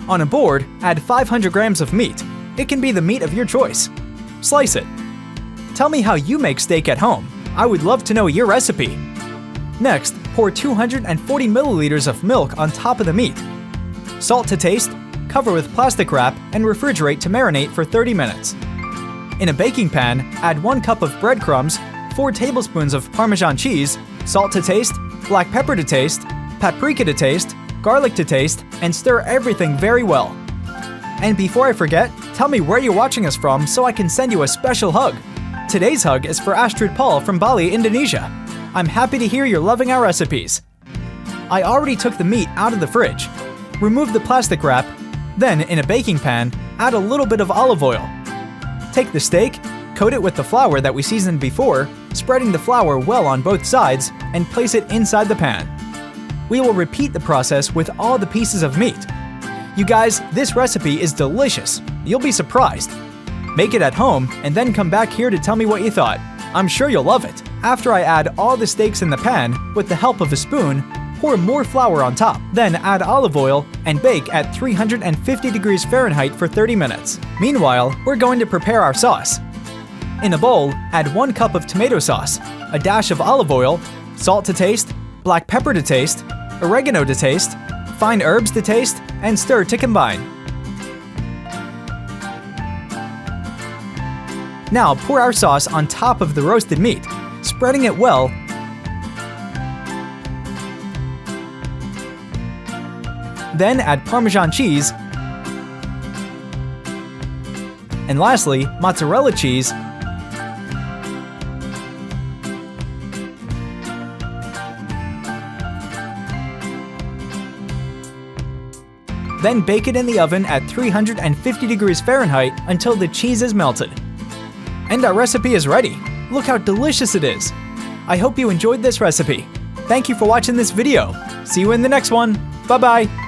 On a board, add 500 grams of meat. It can be the meat of your choice. Slice it. Tell me how you make steak at home. I would love to know your recipe. Next, pour 240 milliliters of milk on top of the meat. Salt to taste, cover with plastic wrap, and refrigerate to marinate for 30 minutes. In a baking pan, add 1 cup of breadcrumbs, 4 tablespoons of Parmesan cheese, salt to taste, black pepper to taste, paprika to taste, garlic to taste, and stir everything very well. And before I forget, tell me where you're watching us from so I can send you a special hug. Today's hug is for Astrid Paul from Bali, Indonesia. I'm happy to hear you're loving our recipes. I already took the meat out of the fridge. Remove the plastic wrap. Then, in a baking pan, add a little bit of olive oil. Take the steak, coat it with the flour that we seasoned before, spreading the flour well on both sides, and place it inside the pan. We will repeat the process with all the pieces of meat. You guys, this recipe is delicious. You'll be surprised. Make it at home and then come back here to tell me what you thought. I'm sure you'll love it. After I add all the steaks in the pan, with the help of a spoon, pour more flour on top. Then add olive oil and bake at 350 degrees Fahrenheit for 30 minutes. Meanwhile, we're going to prepare our sauce. In a bowl, add 1 cup of tomato sauce, a dash of olive oil, salt to taste, black pepper to taste, oregano to taste, fine herbs to taste, and stir to combine. Now pour our sauce on top of the roasted meat, spreading it well. Then add Parmesan cheese, and lastly, mozzarella cheese, then bake it in the oven at 350 degrees Fahrenheit until the cheese is melted. And our recipe is ready. Look how delicious it is. I hope you enjoyed this recipe. Thank you for watching this video. See you in the next one. Bye-bye.